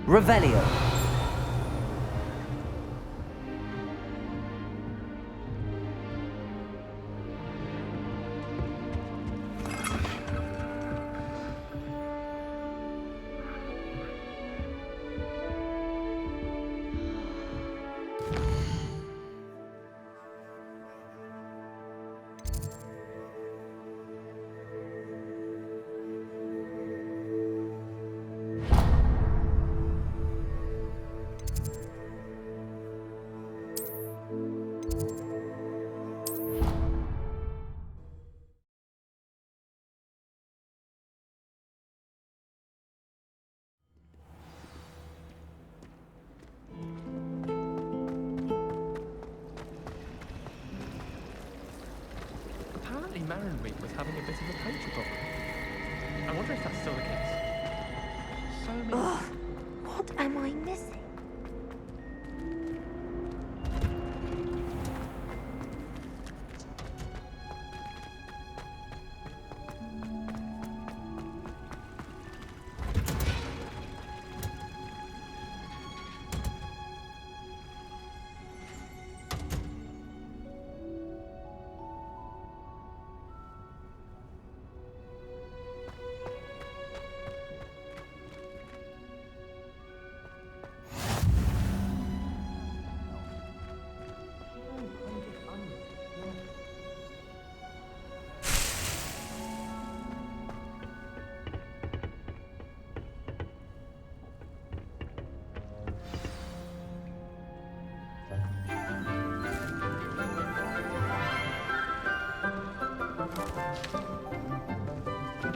Revelio. Apparently Marin was having a bit of a poacher problem. I wonder if that's still the case. So many... Ugh, what am I missing?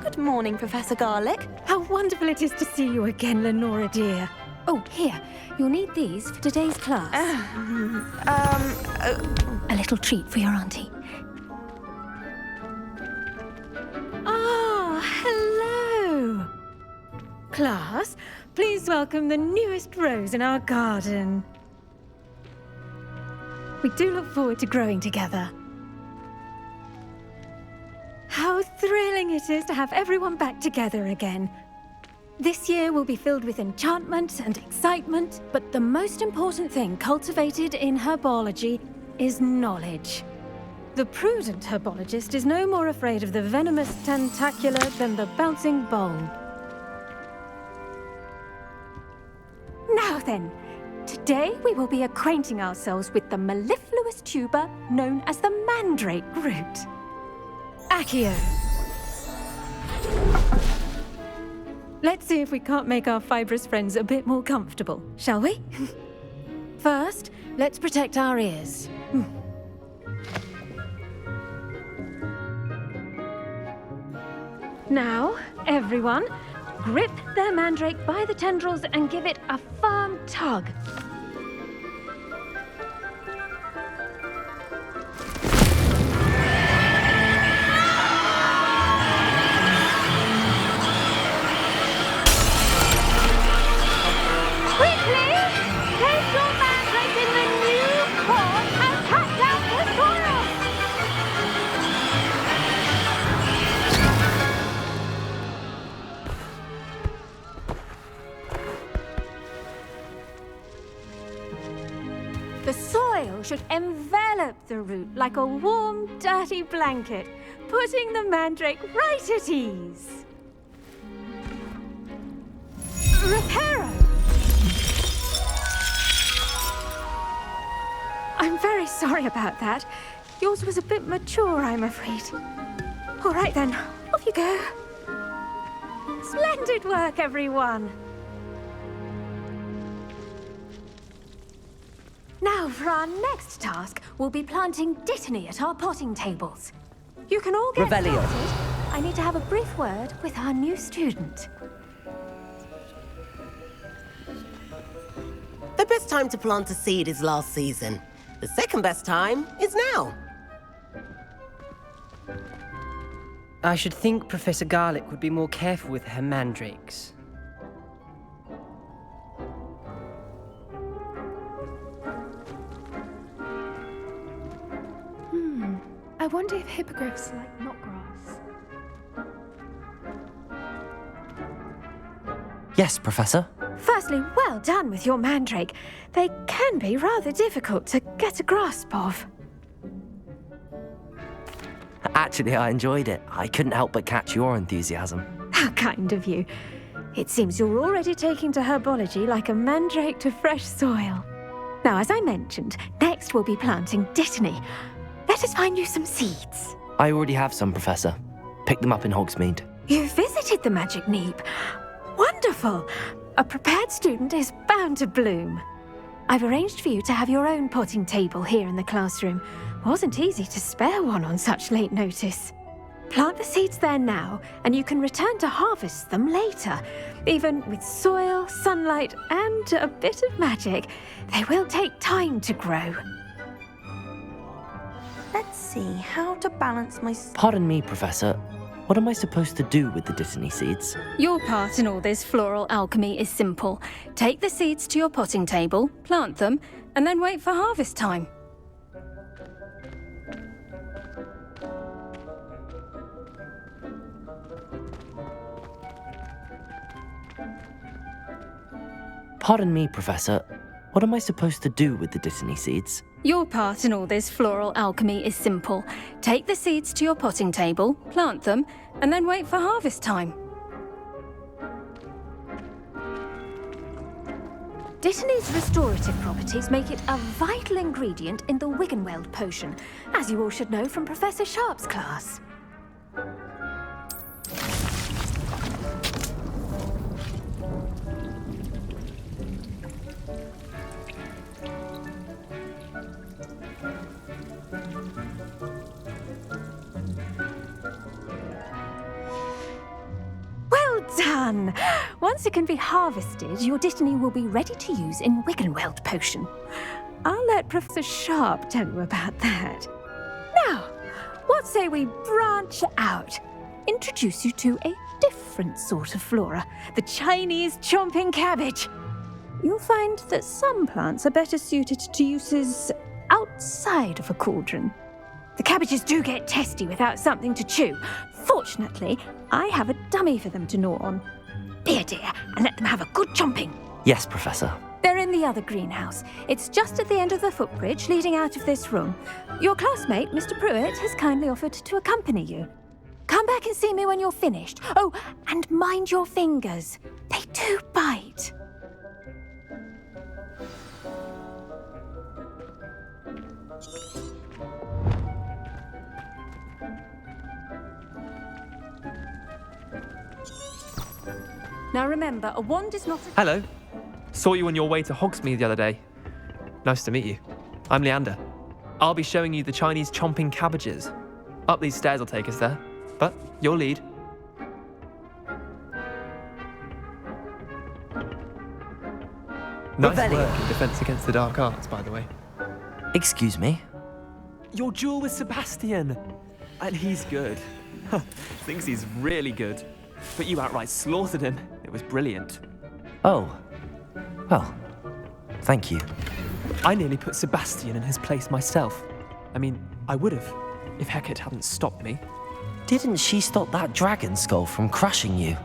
Good morning, Professor Garlick. How wonderful it is to see you again, Lenora dear. Oh, here, you'll need these for today's class. A little treat for your auntie. Ah, hello. Class, please welcome the newest rose in our garden. We do look forward to growing together. How thrilling it is to have everyone back together again. This year will be filled with enchantment and excitement, but the most important thing cultivated in herbology is knowledge. The prudent herbologist is no more afraid of the venomous tentacula than the bouncing bulb. Now then, today we will be acquainting ourselves with the mellifluous tuber known as the mandrake root. Accio. Let's see if we can't make our fibrous friends a bit more comfortable, shall we? First, let's protect our ears. Now, everyone, grip their mandrake by the tendrils and give it a firm tug. The soil should envelop the root like a warm, dirty blanket, putting the mandrake right at ease. Reparo! I'm very sorry about that. Yours was a bit mature, I'm afraid. All right then, off you go. Splendid work, everyone. Now, for our next task, we'll be planting Dittany at our potting tables. You can all get Revelio. started. I need to have a brief word with our new student. The best time to plant a seed is last season. The second best time is now. I should think Professor Garlick would be more careful with her mandrakes. I wonder if hippogriffs like knotgrass. Yes, Professor. Firstly, well done with your mandrake. They can be rather difficult to get a grasp of. Actually, I enjoyed it. I couldn't help but catch your enthusiasm. How kind of you. It seems you're already taking to herbology like a mandrake to fresh soil. Now, as I mentioned, next we'll be planting Dittany. Let us find you some seeds. I already have some, Professor. Picked them up in Hogsmeade. You visited the Magic Neep. Wonderful. A prepared student is bound to bloom. I've arranged for you to have your own potting table here in the classroom. Wasn't easy to spare one on such late notice. Plant the seeds there now, and you can return to harvest them later. Even with soil, sunlight, and a bit of magic, they will take time to grow. Let's see how to balance my... Pardon me, Professor. What am I supposed to do with the Dittany seeds? Your part in all this floral alchemy is simple. Take the seeds to your potting table, plant them, and then wait for harvest time. Pardon me, Professor. What am I supposed to do with the Dittany seeds? Your part in all this floral alchemy is simple. Take the seeds to your potting table, plant them, and then wait for harvest time. Dittany's restorative properties make it a vital ingredient in the Wiggenweld potion, as you all should know from Professor Sharp's class. Done! Once it can be harvested, your Dittany will be ready to use in Wiggenweld potion. I'll let Professor Sharp tell you about that. Now, what say we branch out? Introduce you to a different sort of flora, the Chinese chomping cabbage. You'll find that some plants are better suited to uses outside of a cauldron. The cabbages do get testy without something to chew. Fortunately, I have a dummy for them to gnaw on. Be a dear and let them have a good chomping. Yes, Professor. They're in the other greenhouse. It's just at the end of the footbridge leading out of this room. Your classmate, Mr. Pruitt, has kindly offered to accompany you. Come back and see me when you're finished. Oh, and mind your fingers. They do bite. Now remember, a wand is not a... Hello. Saw you on your way to Hogsmeade the other day. Nice to meet you. I'm Leander. I'll be showing you the Chinese chomping cabbages. Up these stairs will take us there, but your lead. Nice work in Defense Against the Dark Arts, by the way. Excuse me? Your duel with Sebastian. And he's good. Thinks he's really good. But you outright slaughtered him. It was brilliant. Oh. Well, thank you. I nearly put Sebastian in his place myself. I mean, I would have, if Hecate hadn't stopped me. Didn't she stop that dragon skull from crushing you?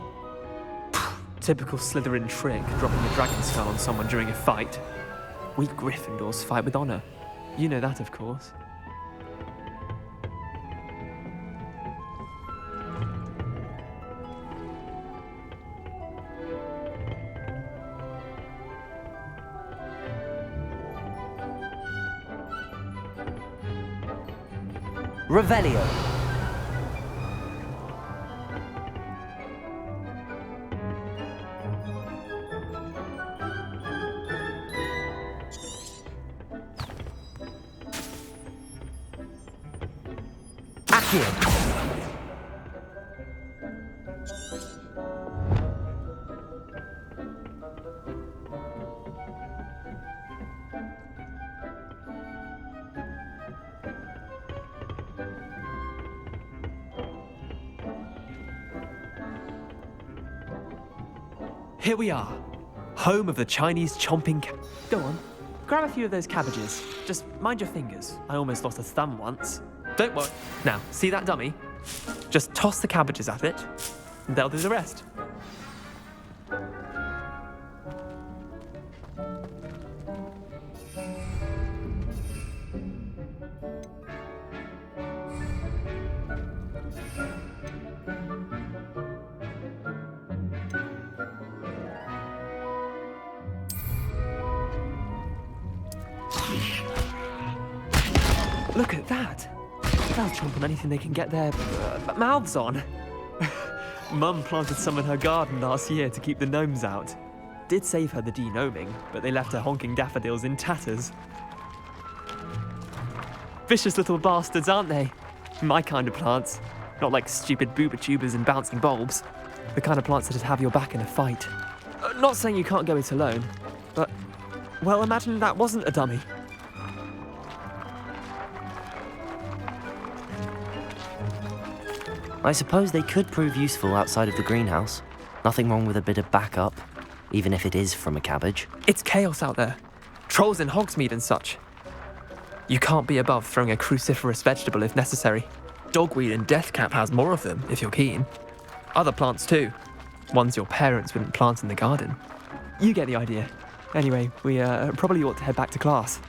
Typical Slytherin trick, dropping the dragon skull on someone during a fight. We Gryffindors fight with honor. You know that, of course. Revelio. Accio. Here we are, home of the Chinese chomping Go on, grab a few of those cabbages. Just mind your fingers. I almost lost a thumb once. Don't worry. Now, see that dummy? Just toss the cabbages at it, and they'll do the rest. Look at that. They'll chomp on anything they can get their mouths on. Mum planted some in her garden last year to keep the gnomes out. Did save her the de-gnoming, but they left her honking daffodils in tatters. Vicious little bastards, aren't they? My kind of plants. Not like stupid booba tubers and bouncing bulbs. The kind of plants that'd have your back in a fight. Not saying you can't go it alone, but, well, imagine that wasn't a dummy. I suppose they could prove useful outside of the greenhouse. Nothing wrong with a bit of backup, even if it is from a cabbage. It's chaos out there. Trolls in Hogsmeade and such. You can't be above throwing a cruciferous vegetable if necessary. Dogweed and deathcap has more of them, if you're keen. Other plants too. Ones your parents wouldn't plant in the garden. You get the idea. Anyway, we probably ought to head back to class.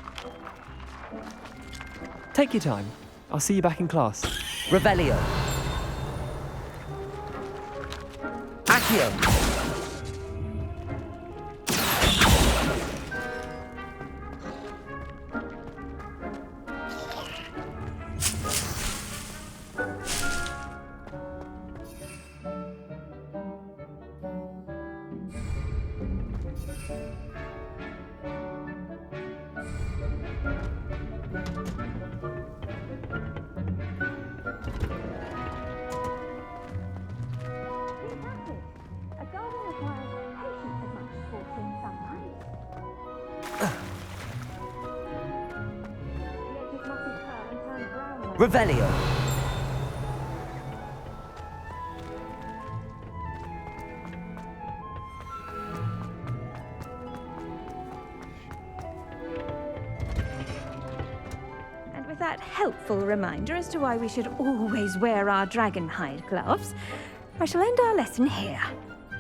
Take your time. I'll see you back in class. Revelio. Accio. Revelio. And with that helpful reminder as to why we should always wear our dragon hide gloves, I shall end our lesson here.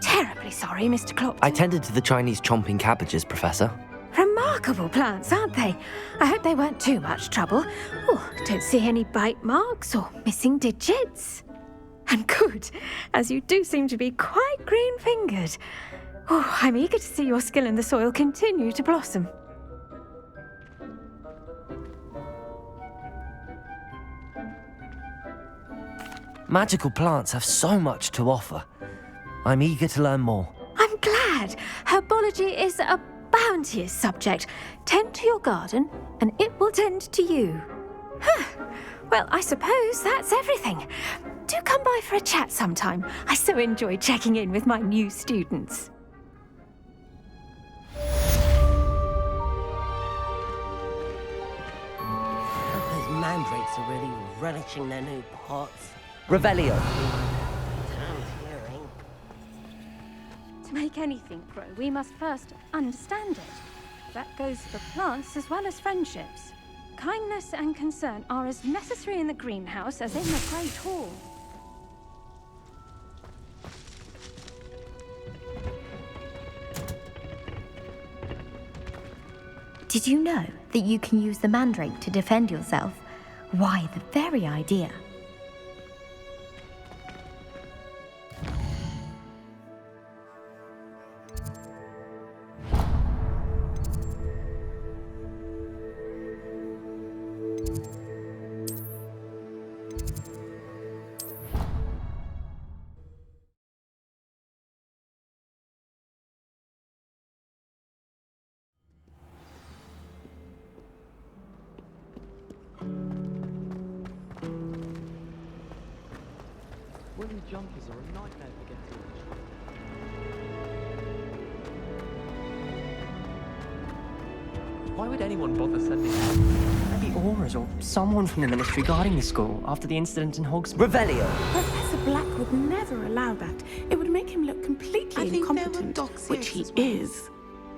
Terribly sorry, Mr. Clopton. I tended to the Chinese chomping cabbages, Professor. Remarkable plants, aren't they? I hope they weren't too much trouble. Oh, don't see any bite marks or missing digits. And good, as you do seem to be quite green-fingered. Oh, I'm eager to see your skill in the soil continue to blossom. Magical plants have so much to offer. I'm eager to learn more. I'm glad. Herbology is a bounteous subject. Tend to your garden, and it will tend to you. Huh. Well, I suppose that's everything. Do come by for a chat sometime. I so enjoy checking in with my new students. Those mandrakes are really relishing their new pots. Revelio. Town's hearing. To make anything grow, we must first understand it. That goes for plants as well as friendships. Kindness and concern are as necessary in the greenhouse as in the Great Hall. Did you know that you can use the mandrake to defend yourself? Why, the very idea. Woolly jumpers are a nightmare to get to. Why would anyone bother sending Maybe Auras or someone from the ministry guarding the school after the incident in Hogsmeade. Revelio. Professor Black would never allow that. It would make him look completely incompetent, which he is.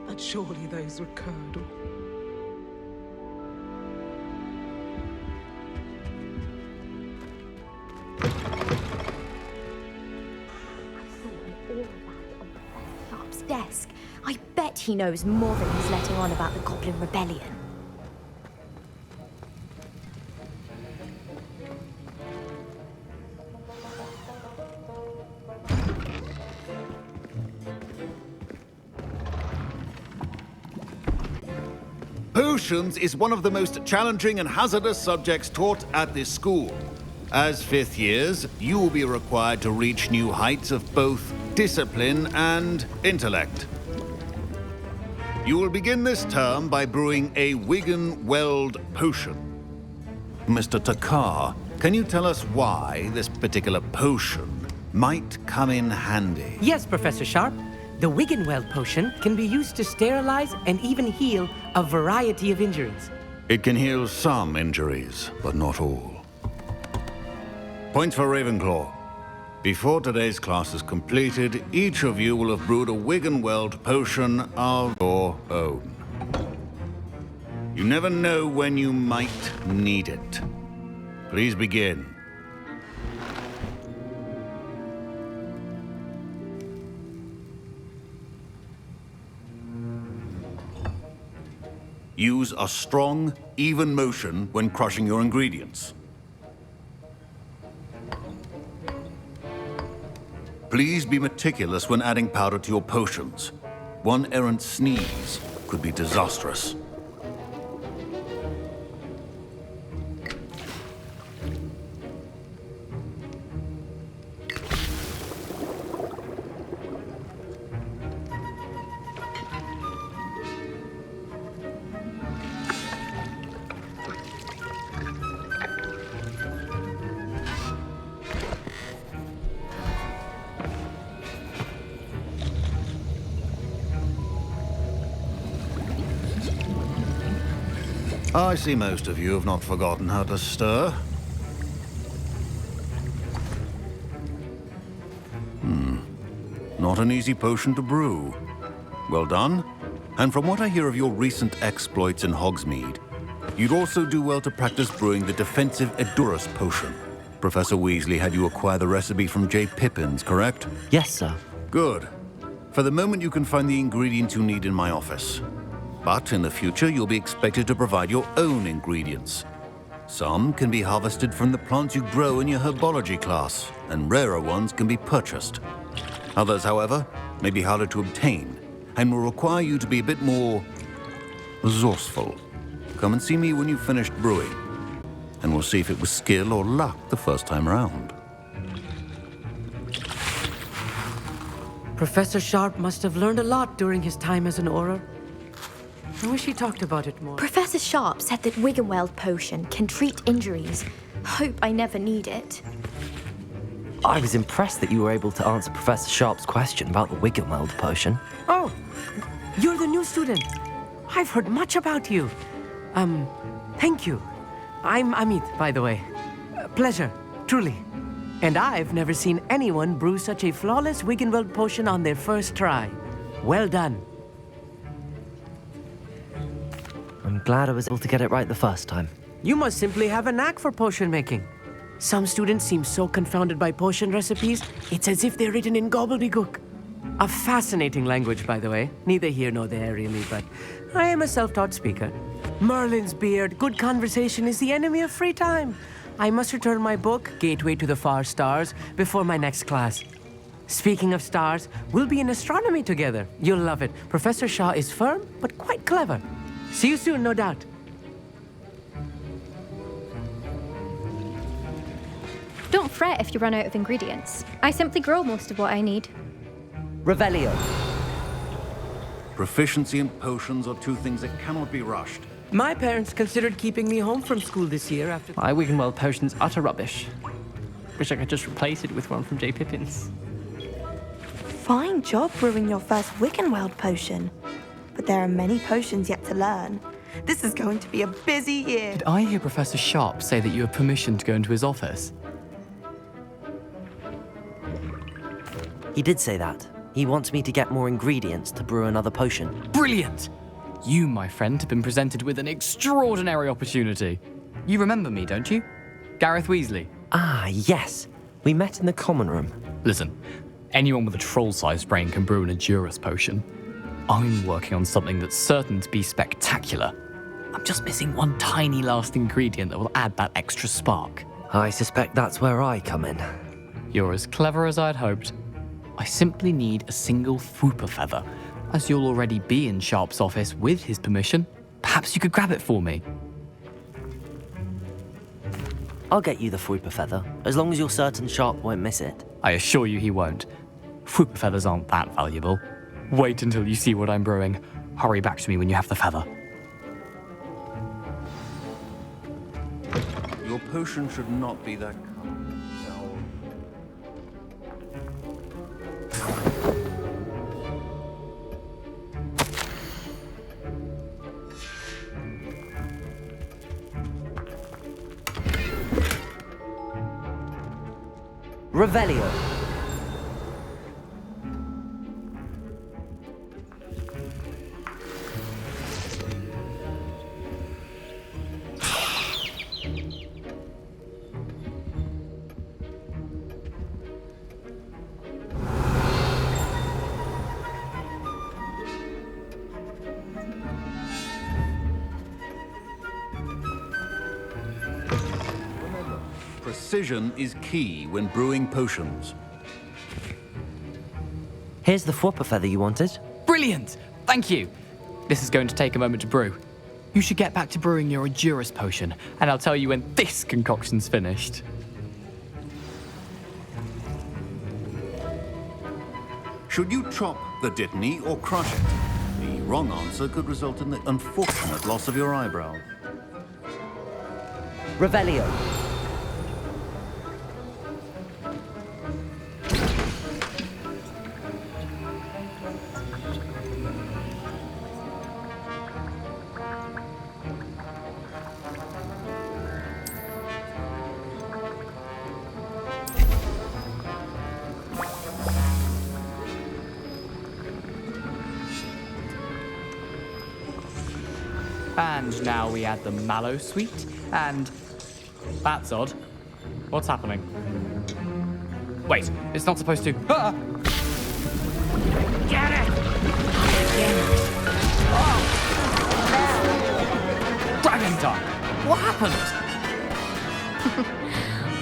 But surely those were curdle. Sharp's desk. I bet he knows more than he's letting on about the Goblin Rebellion. Who Potions is one of the most challenging and hazardous subjects taught at this school. As fifth years, you will be required to reach new heights of both discipline and intellect. You will begin this term by brewing a Wiggenweld potion. Mr. Takar, can you tell us why this particular potion might come in handy? Yes, Professor Sharp. The Wiggenweld potion can be used to sterilize and even heal a variety of injuries. It can heal some injuries, but not all. Points for Ravenclaw. Before today's class is completed, each of you will have brewed a Wiggenweld potion of your own. You never know when you might need it. Please begin. Use a strong, even motion when crushing your ingredients. Please be meticulous when adding powder to your potions. One errant sneeze could be disastrous. I see most of you have not forgotten how to stir. Not an easy potion to brew. Well done. And from what I hear of your recent exploits in Hogsmeade, you'd also do well to practice brewing the defensive Edurus potion. Professor Weasley had you acquire the recipe from J. Pippin's, correct? Yes, sir. Good. For the moment, you can find the ingredients you need in my office. But in the future, you'll be expected to provide your own ingredients. Some can be harvested from the plants you grow in your herbology class, and rarer ones can be purchased. Others, however, may be harder to obtain, and will require you to be a bit more resourceful. Come and see me when you've finished brewing, and we'll see if it was skill or luck the first time around. Professor Sharp must have learned a lot during his time as an Auror. I wish he talked about it more. Professor Sharp said that Wiggenweld potion can treat injuries. Hope I never need it. I was impressed that you were able to answer Professor Sharp's question about the Wiggenweld potion. Oh, you're the new student. I've heard much about you. Thank you. I'm Amit, by the way. Pleasure, truly. And I've never seen anyone brew such a flawless Wiggenweld potion on their first try. Well done. I'm glad I was able to get it right the first time. You must simply have a knack for potion making. Some students seem so confounded by potion recipes, it's as if they're written in gobbledygook. A fascinating language, by the way. Neither here nor there, really, but I am a self-taught speaker. Merlin's beard, good conversation is the enemy of free time. I must return my book, Gateway to the Far Stars, before my next class. Speaking of stars, we'll be in astronomy together. You'll love it. Professor Shah is firm, but quite clever. See you soon, no doubt. Don't fret if you run out of ingredients. I simply grow most of what I need. Revelio. Proficiency and potions are two things that cannot be rushed. My parents considered keeping me home from school this year after... My Wiggenweld potion's utter rubbish. Wish I could just replace it with one from J. Pippin's. Fine job brewing your first Wiggenweld potion. But there are many potions yet to learn. This is going to be a busy year. Did I hear Professor Sharp say that you have permission to go into his office? He did say that. He wants me to get more ingredients to brew another potion. Brilliant! You, my friend, have been presented with an extraordinary opportunity. You remember me, don't you? Gareth Weasley. Ah, yes. We met in the common room. Listen, anyone with a troll-sized brain can brew an Edurus potion. I'm working on something that's certain to be spectacular. I'm just missing one tiny last ingredient that will add that extra spark. I suspect that's where I come in. You're as clever as I'd hoped. I simply need a single Fwooper feather, as you'll already be in Sharp's office with his permission. Perhaps you could grab it for me. I'll get you the Fruiper feather, as long as you're certain Sharp won't miss it. I assure you he won't. Fruiper feathers aren't that valuable. Wait until you see what I'm brewing. Hurry back to me when you have the feather. Your potion should not be that. Revelio. Precision is key when brewing potions. Here's the Fruiper feather you wanted. Brilliant! Thank you! This is going to take a moment to brew. You should get back to brewing your Juris potion, and I'll tell you when this concoction's finished. Should you chop the Dittany or crush it? The wrong answer could result in the unfortunate loss of your eyebrow. Revelio. And now we add the mallow sweet, and that's odd. What's happening? Wait, it's not supposed to. Ah! Get it! Oh! Dragon time! What happened?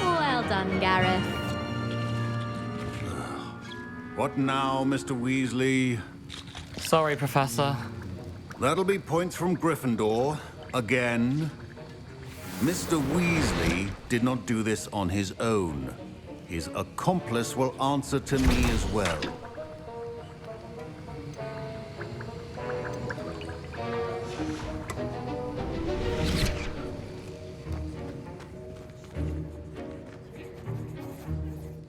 Well done, Gareth. What now, Mr. Weasley? Sorry, Professor. That'll be points from Gryffindor. Again. Mr. Weasley did not do this on his own. His accomplice will answer to me as well.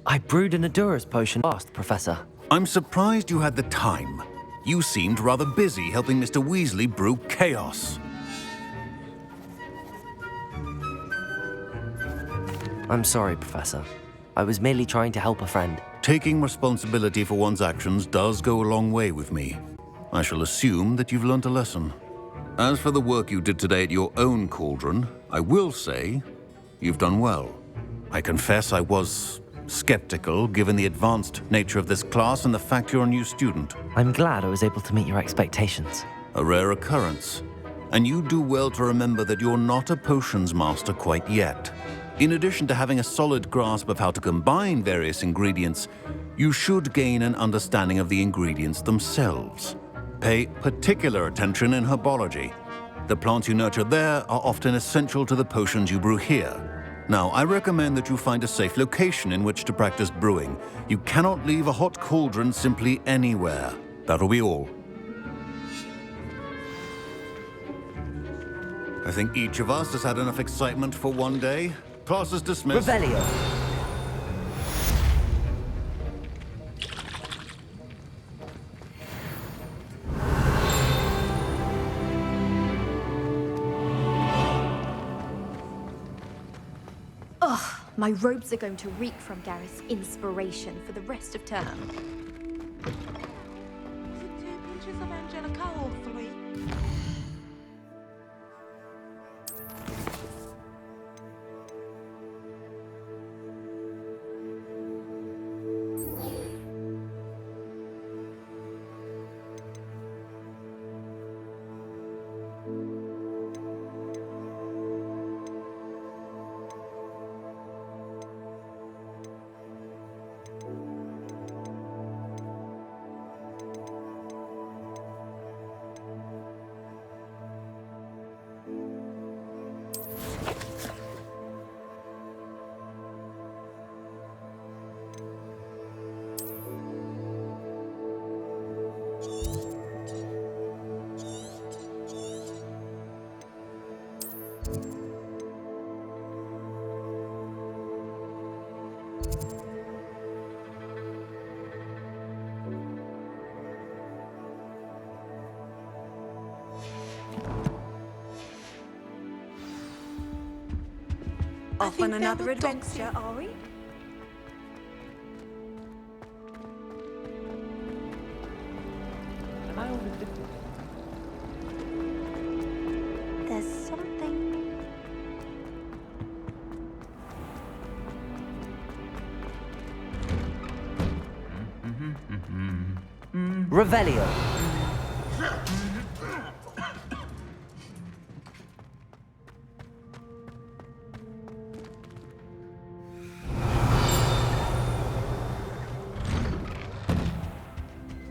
I brewed an Adura's potion last, Professor. I'm surprised you had the time. You seemed rather busy helping Mr. Weasley brew chaos. I'm sorry, Professor. I was merely trying to help a friend. Taking responsibility for one's actions does go a long way with me. I shall assume that you've learnt a lesson. As for the work you did today at your own cauldron, I will say you've done well. I confess I was skeptical given the advanced nature of this class and the fact you're a new student. I'm glad I was able to meet your expectations. A rare occurrence. And you do well to remember that you're not a potions master quite yet. In addition to having a solid grasp of how to combine various ingredients, you should gain an understanding of the ingredients themselves. Pay particular attention in herbology. The plants you nurture there are often essential to the potions you brew here. Now, I recommend that you find a safe location in which to practice brewing. You cannot leave a hot cauldron simply anywhere. That'll be all. I think each of us has had enough excitement for one day. Class is dismissed. Revelio. Ugh, my robes are going to reek from Gareth's inspiration for the rest of term. Was it 2 pinches of Angelica or 3? Off on another adventure, are we? There's something. Revelio.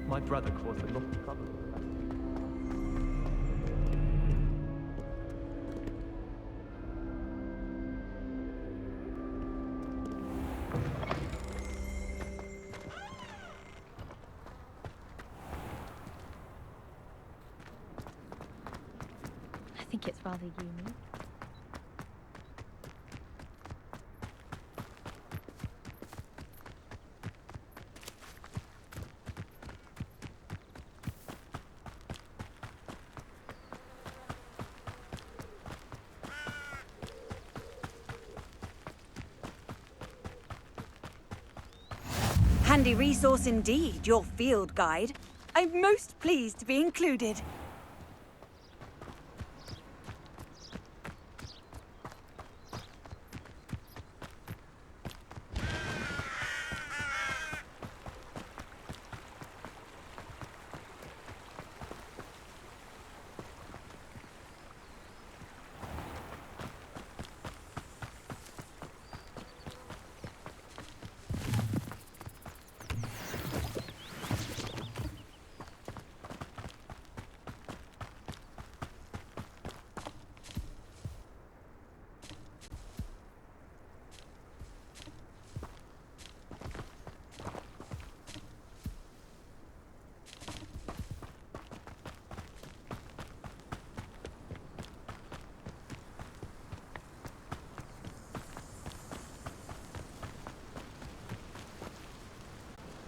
My brother caused a lot of trouble. I think it's rather unique. Handy resource indeed, your field guide. I'm most pleased to be included.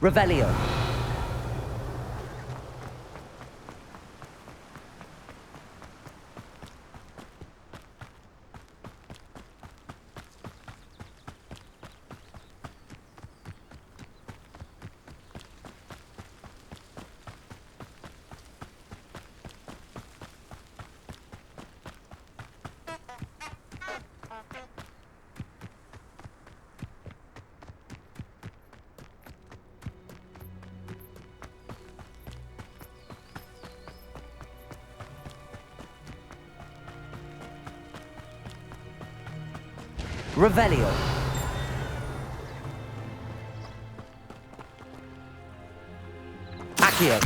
Revelio. Revelio. Accio.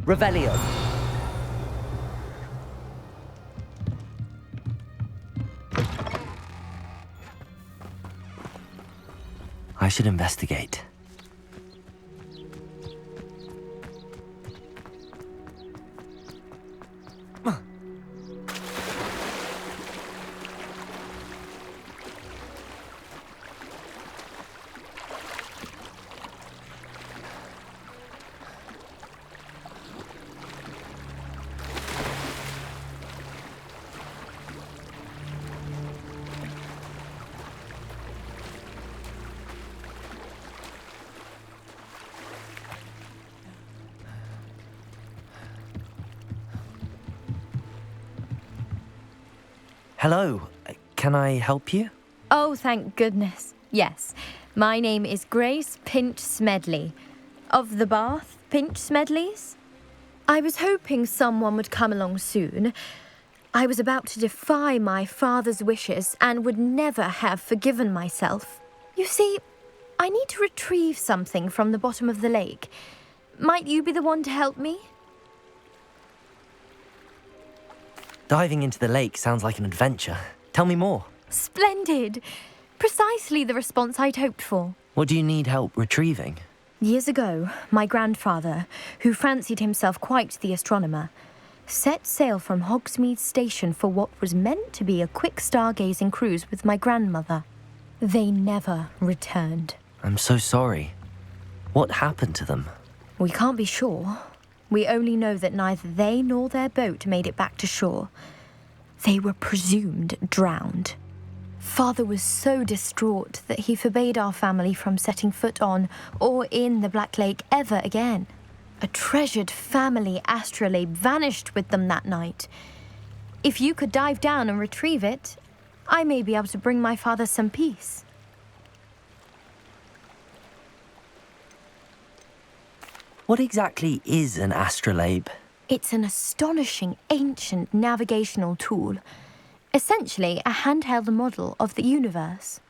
Revelio. I should investigate. Hello, can I help you? Oh, thank goodness. Yes, my name is Grace Pinch Smedley, of the Bath Pinch Smedleys. I was hoping someone would come along soon. I was about to defy my father's wishes and would never have forgiven myself. You see, I need to retrieve something from the bottom of the lake. Might you be the one to help me? Diving into the lake sounds like an adventure. Tell me more. Splendid! Precisely the response I'd hoped for. What do you need help retrieving? Years ago, my grandfather, who fancied himself quite the astronomer, set sail from Hogsmeade Station for what was meant to be a quick stargazing cruise with my grandmother. They never returned. I'm so sorry. What happened to them? We can't be sure. We only know that neither they nor their boat made it back to shore. They were presumed drowned. Father was so distraught that he forbade our family from setting foot on or in the Black Lake ever again. A treasured family astrolabe vanished with them that night. If you could dive down and retrieve it, I may be able to bring my father some peace. What exactly is an astrolabe? It's an astonishing ancient navigational tool. Essentially, a handheld model of the universe.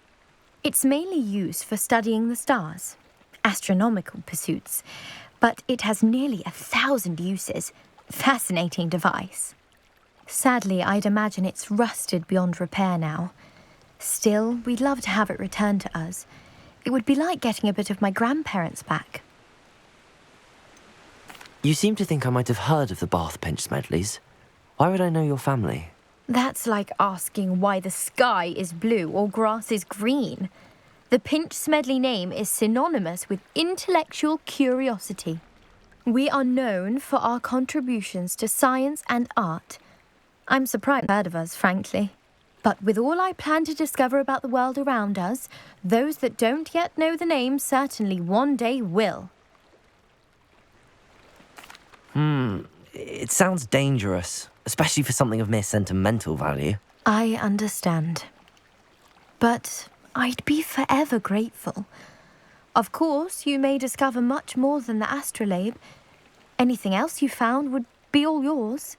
It's mainly used for studying the stars, astronomical pursuits, but it has nearly 1,000 uses. Fascinating device. Sadly, I'd imagine it's rusted beyond repair now. Still, we'd love to have it returned to us. It would be like getting a bit of my grandparents back. You seem to think I might have heard of the Bath Pinch Smedleys. Why would I know your family? That's like asking why the sky is blue or grass is green. The Pinch Smedley name is synonymous with intellectual curiosity. We are known for our contributions to science and art. I'm surprised you've heard of us, frankly. But with all I plan to discover about the world around us, those that don't yet know the name certainly one day will. It sounds dangerous, especially for something of mere sentimental value. I understand. But I'd be forever grateful. Of course, you may discover much more than the astrolabe. Anything else you found would be all yours.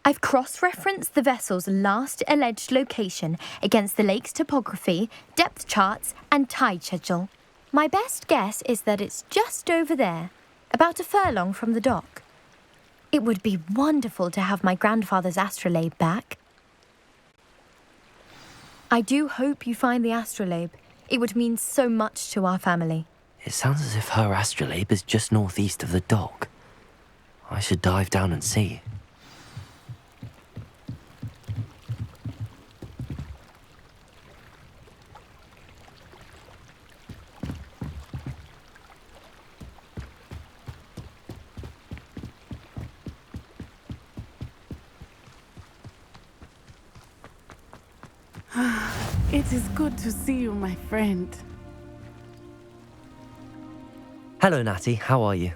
I've cross-referenced the vessel's last alleged location against the lake's topography, depth charts, and tide schedule. My best guess is that it's just over there, about a furlong from the dock. It would be wonderful to have my grandfather's astrolabe back. I do hope you find the astrolabe. It would mean so much to our family. It sounds as if her astrolabe is just northeast of the dock. I should dive down and see. It is good to see you, my friend. Hello, Natty. How are you?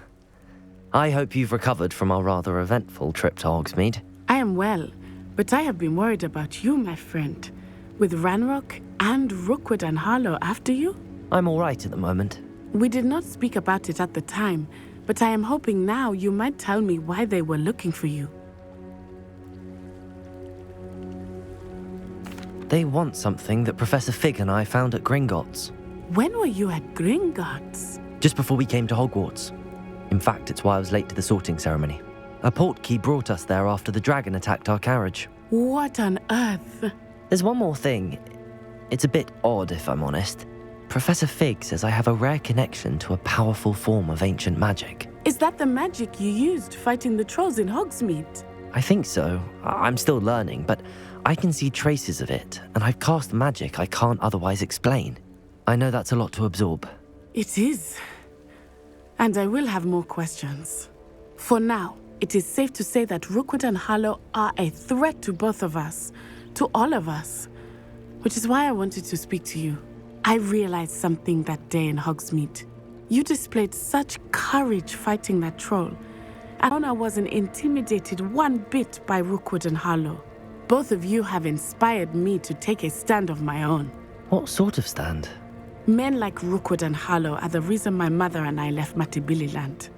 I hope you've recovered from our rather eventful trip to Hogsmeade. I am well, but I have been worried about you, my friend. With Ranrock and Rookwood and Harlow after you? I'm all right at the moment. We did not speak about it at the time, but I am hoping now you might tell me why they were looking for you. They want something that Professor Fig and I found at Gringotts. When were you at Gringotts? Just before we came to Hogwarts. In fact, it's why I was late to the sorting ceremony. A portkey brought us there after the dragon attacked our carriage. What on earth? There's one more thing. It's a bit odd, if I'm honest. Professor Fig says I have a rare connection to a powerful form of ancient magic. Is that the magic you used fighting the trolls in Hogsmeade? I think so. I'm still learning, but I can see traces of it, and I've cast magic I can't otherwise explain. I know that's a lot to absorb. It is. And I will have more questions. For now, it is safe to say that Rookwood and Harlow are a threat to both of us, to all of us, which is why I wanted to speak to you. I realized something that day in Hogsmeade. You displayed such courage fighting that troll, and I wasn't intimidated one bit by Rookwood and Harlow. Both of you have inspired me to take a stand of my own. What sort of stand? Men like Rookwood and Harlow are the reason my mother and I left Matibili land.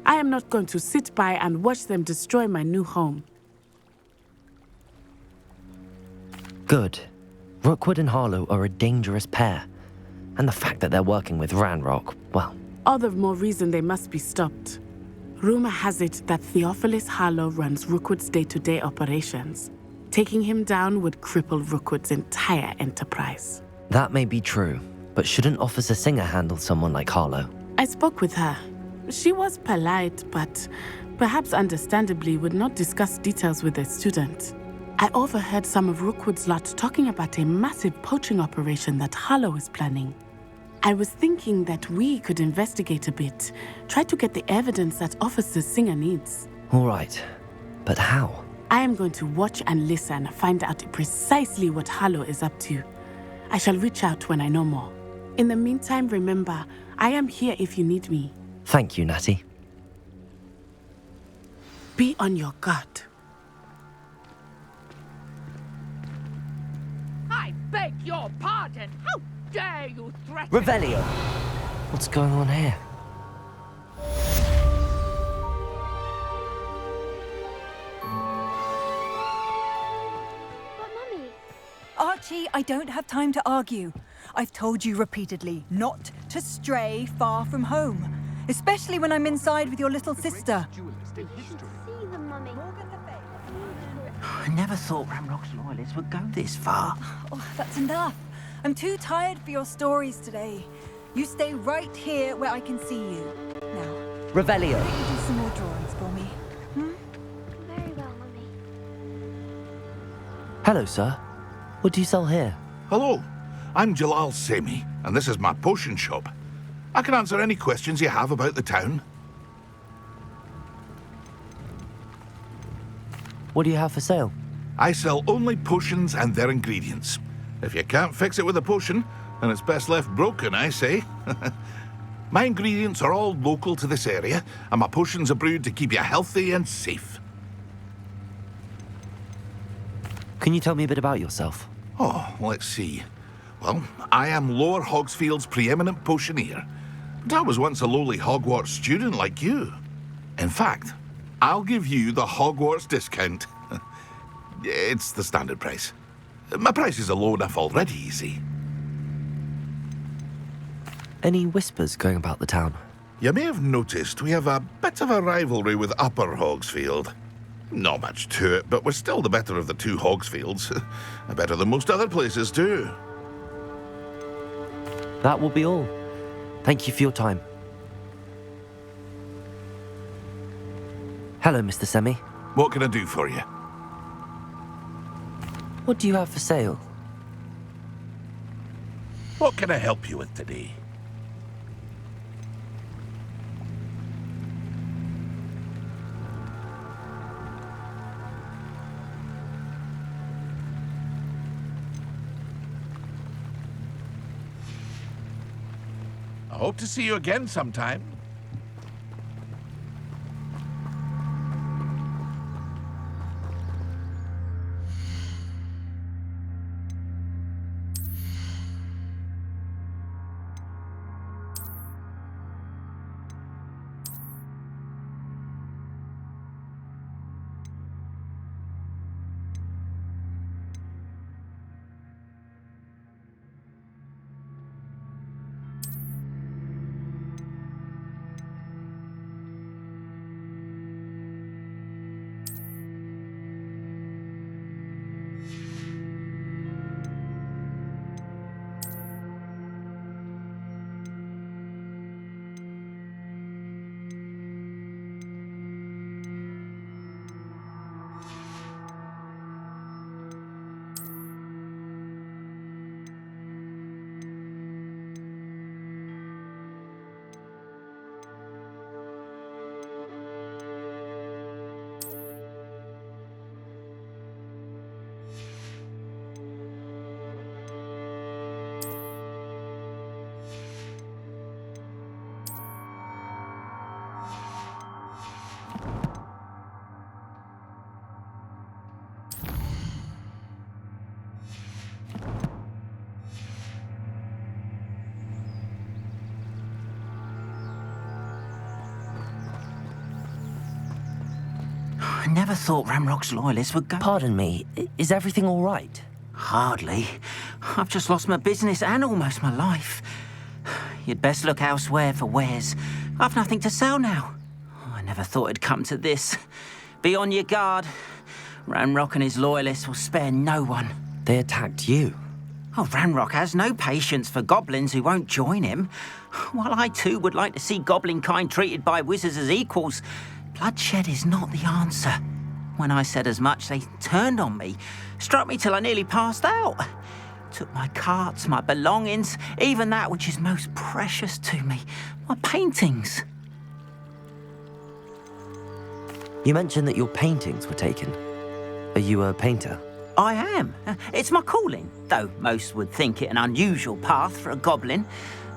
I am not going to sit by and watch them destroy my new home. Good. Rookwood and Harlow are a dangerous pair. And the fact that they're working with Ranrock, well... All the more reason they must be stopped. Rumor has it that Theophilus Harlow runs Rookwood's day-to-day operations. Taking him down would cripple Rookwood's entire enterprise. That may be true, but shouldn't Officer Singer handle someone like Harlow? I spoke with her. She was polite, but perhaps understandably would not discuss details with a student. I overheard some of Rookwood's lot talking about a massive poaching operation that Harlow is planning. I was thinking that we could investigate a bit, try to get the evidence that Officer Singer needs. All right, but how? I am going to watch and listen, find out precisely what Harlow is up to. I shall reach out when I know more. In the meantime, remember, I am here if you need me. Thank you, Natty. Be on your guard. I beg your pardon. How dare you threaten... Revelio! What's going on here? But Mummy... Archie, I don't have time to argue. I've told you repeatedly not to stray far from home, especially when I'm inside with your little sister. You should see them, Mummy. I never thought Ramrock's loyalists would go this far. Oh, that's enough. I'm too tired for your stories today. You stay right here where I can see you. Now, Revelio! will you do some more drawings for me? Very well, Mummy. Hello, sir. What do you sell here? Hello, I'm Jalal Semi, and this is my potion shop. I can answer any questions you have about the town. What do you have for sale? I sell only potions and their ingredients. If you can't fix it with a potion, then it's best left broken, I say. My ingredients are all local to this area, and my potions are brewed to keep you healthy and safe. Can you tell me a bit about yourself? Oh, let's see. Well, I am Lower Hogsfield's preeminent potioneer, but I was once a lowly Hogwarts student like you. In fact, I'll give you the Hogwarts discount. It's the standard price. My prices are low enough already, you see. Any whispers going about the town? You may have noticed we have a bit of a rivalry with Upper Hogsfield. Not much to it, but we're still the better of the two Hogsfields. Better than most other places, too. That will be all. Thank you for your time. Hello, Mr. Semi. What can I do for you? What do you have for sale? What can I help you with today? I hope to see you again sometime. I never thought Ramrock's loyalists would go... Pardon me, is everything all right? Hardly. I've just lost my business and almost my life. You'd best look elsewhere for wares. I've nothing to sell now. I never thought it'd come to this. Be on your guard. Ramrock and his loyalists will spare no one. They attacked you? Oh, Ranrock has no patience for goblins who won't join him. While I too would like to see goblin kind treated by wizards as equals, bloodshed is not the answer. When I said as much, they turned on me, struck me till I nearly passed out. Took my carts, my belongings, even that which is most precious to me, my paintings. You mentioned that your paintings were taken. Are you a painter? I am. It's my calling, though most would think it an unusual path for a goblin.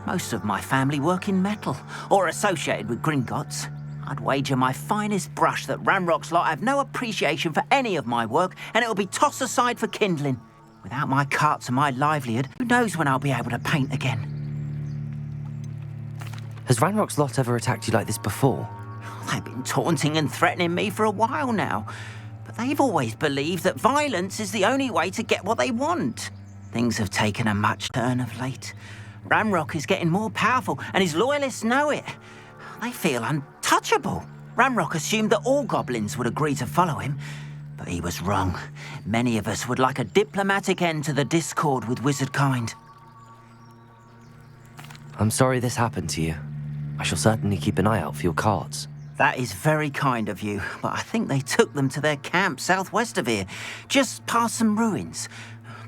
Most of my family work in metal, or associated with Gringotts. I'd wager my finest brush that Ranrock's lot have no appreciation for any of my work, and it'll be tossed aside for kindling. Without my carts and my livelihood, who knows when I'll be able to paint again? Has Ranrock's lot ever attacked you like this before? They've been taunting and threatening me for a while now. But they've always believed that violence is the only way to get what they want. Things have taken a much turn of late. Ranrock is getting more powerful, and his loyalists know it. They feel untouchable. Ranrock assumed that all goblins would agree to follow him, but he was wrong. Many of us would like a diplomatic end to the discord with wizard kind. I'm sorry this happened to you. I shall certainly keep an eye out for your carts. That is very kind of you, but I think they took them to their camp southwest of here, just past some ruins.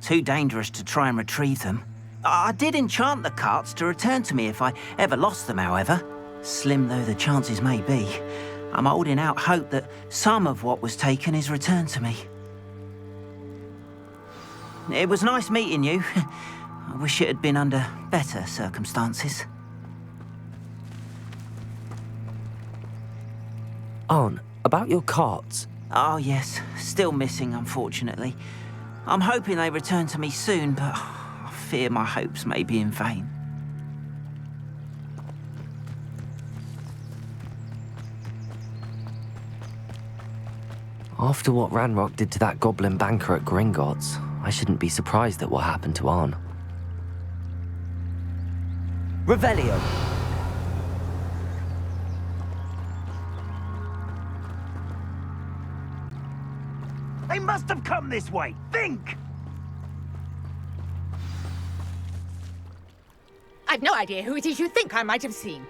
Too dangerous to try and retrieve them. I did enchant the carts to return to me if I ever lost them, however. Slim though the chances may be, I'm holding out hope that some of what was taken is returned to me. It was nice meeting you. I wish it had been under better circumstances. Arn, about your carts. Oh yes, still missing, unfortunately. I'm hoping they return to me soon, but I fear my hopes may be in vain. After what Ranrock did to that goblin banker at Gringotts, I shouldn't be surprised at what happened to Arn. Revelio! They must have come this way. Think! I've no idea who it is you think I might have seen.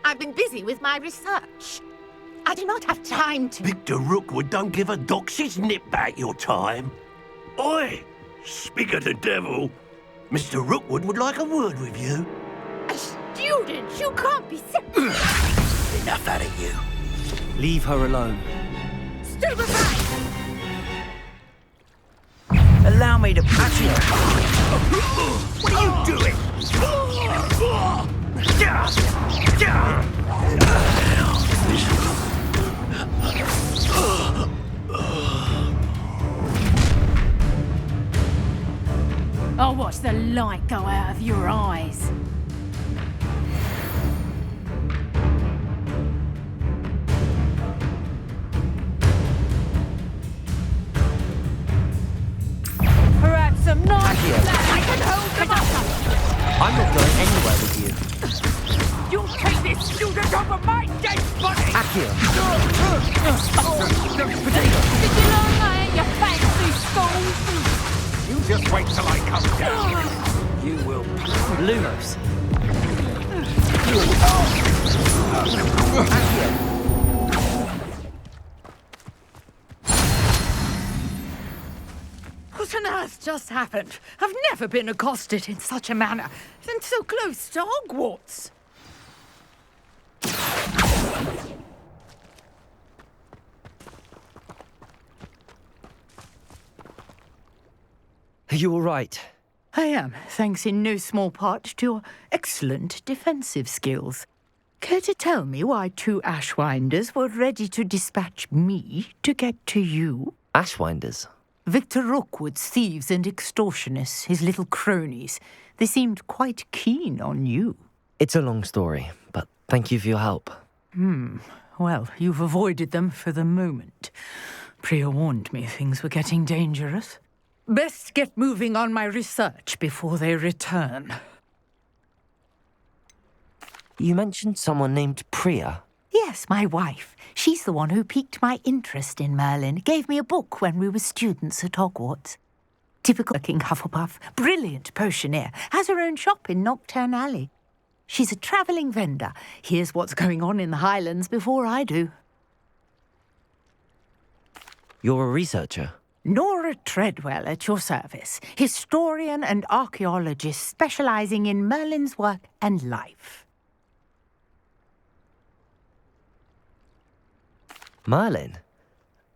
I've been busy with my research. I do not have time to... Victor Rookwood don't give a doxy's nip back your time. Oi! Speak of the devil. Mr. Rookwood would like a word with you. A student? You can't be serious. Enough out of you. Leave her alone. Stupefy! Allow me to patch you. What are you doing? I'll watch the light go out of your eyes. Perhaps some nice... I can hold them up! I'm not going anywhere with you. You'll take this student over my dead body! Akio! Did you learn that in your fancy school? You just wait till I come down. You will... Lumos! What on earth just happened? I've never been accosted in such a manner, and so close to Hogwarts. Are you all right? I am, thanks in no small part to your excellent defensive skills. Care to tell me why two Ashwinders were ready to dispatch me to get to you? Ashwinders? Victor Rookwood's thieves and extortionists, his little cronies. They seemed quite keen on you. It's a long story, but thank you for your help. Well, you've avoided them for the moment. Priya warned me things were getting dangerous. Best get moving on my research before they return. You mentioned someone named Priya. Yes, my wife. She's the one who piqued my interest in Merlin. Gave me a book when we were students at Hogwarts. Typical King Hufflepuff, brilliant potioneer, has her own shop in Nocturne Alley. She's a travelling vendor. Here's what's going on in the Highlands before I do. You're a researcher? Nora Treadwell at your service, historian and archaeologist specialising in Merlin's work and life. Merlin?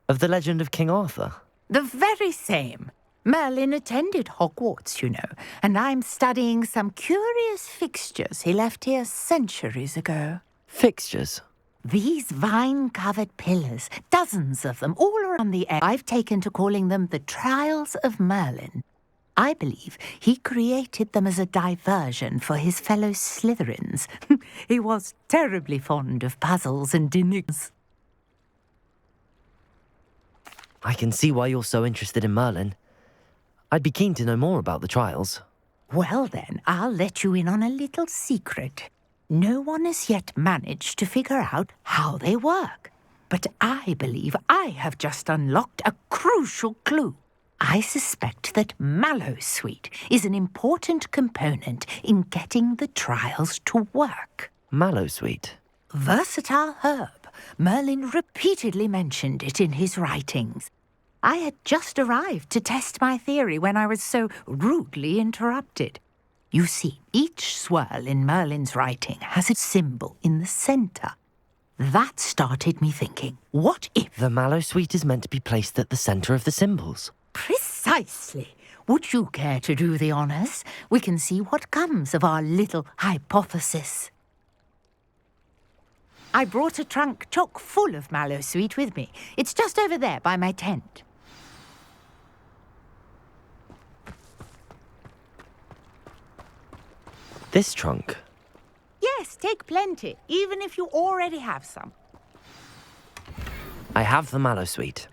Of the legend of King Arthur? The very same. Merlin attended Hogwarts, you know, and I'm studying some curious fixtures he left here centuries ago. Fixtures? These vine-covered pillars, dozens of them, all around the air. I've taken to calling them the Trials of Merlin. I believe he created them as a diversion for his fellow Slytherins. He was terribly fond of puzzles and enigmas. I can see why you're so interested in Merlin. I'd be keen to know more about the trials. Well then, I'll let you in on a little secret. No one has yet managed to figure out how they work. But I believe I have just unlocked a crucial clue. I suspect that Mallowsweet is an important component in getting the trials to work. Mallowsweet? Versatile herb. Merlin repeatedly mentioned it in his writings. I had just arrived to test my theory when I was so rudely interrupted. You see, each swirl in Merlin's writing has a symbol in the centre. That started me thinking, what if... The Mallowsweet is meant to be placed at the centre of the symbols. Precisely. Would you care to do the honours? We can see what comes of our little hypothesis. I brought a trunk chock full of Mallowsweet with me. It's just over there by my tent. This trunk? Yes, take plenty, even if you already have some. I have the Mallowsweet.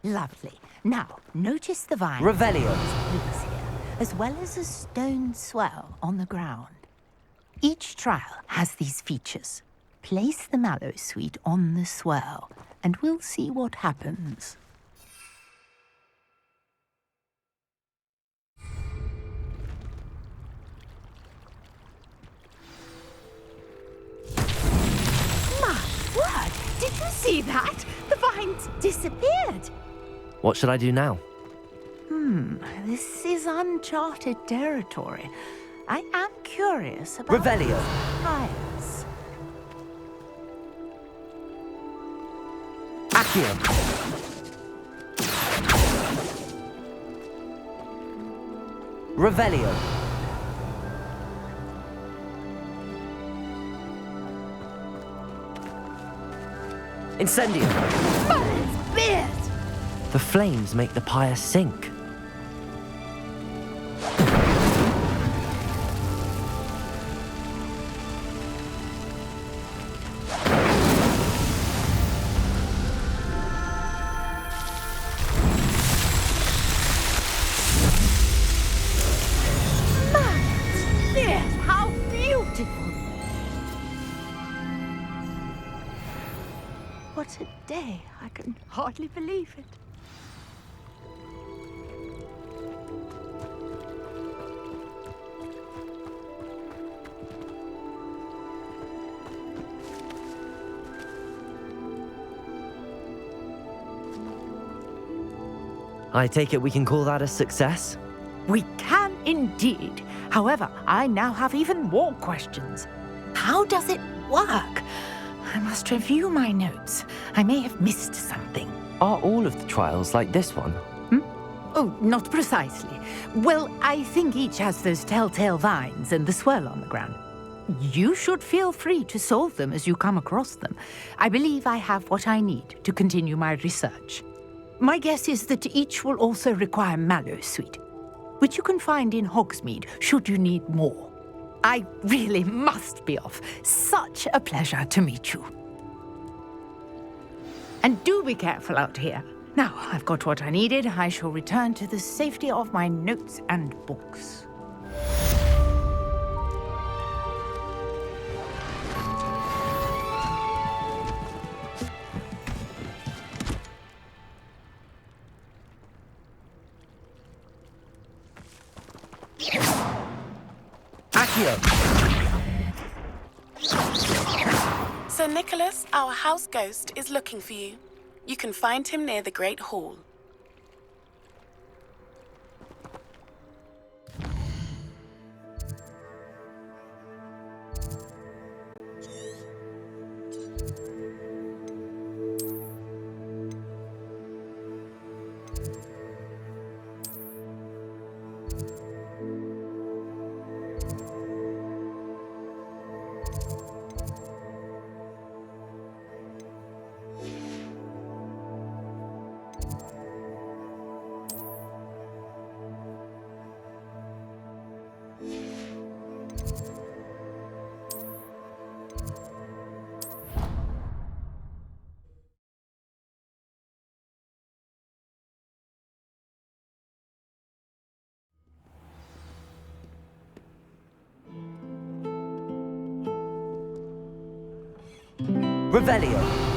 Lovely. Now, notice the vine. Revelio. Here, as well as a stone swell on the ground. Each trial has these features. Place the Mallowsweet on the swirl, and we'll see what happens. My word! Did you see that? The vines disappeared. What should I do now? This is uncharted territory. I am curious about... Revelio. Trials. Accio. Revelio. Incendio. Merlin's beard! The flames make the pyre sink. How beautiful! What a day. I can hardly believe it. I take it we can call that a success? We can indeed. However, I now have even more questions. How does it work? I must review my notes. I may have missed something. Are all of the trials like this one? Oh, not precisely. Well, I think each has those telltale vines and the swirl on the ground. You should feel free to solve them as you come across them. I believe I have what I need to continue my research. My guess is that each will also require Mallowsweet, which you can find in Hogsmeade should you need more. I really must be off. Such a pleasure to meet you. And do be careful out here. Now, I've got what I needed. I shall return to the safety of my notes and books. Accio! Sir Nicholas, our house ghost, is looking for you. You can find him near the Great Hall. Revelio.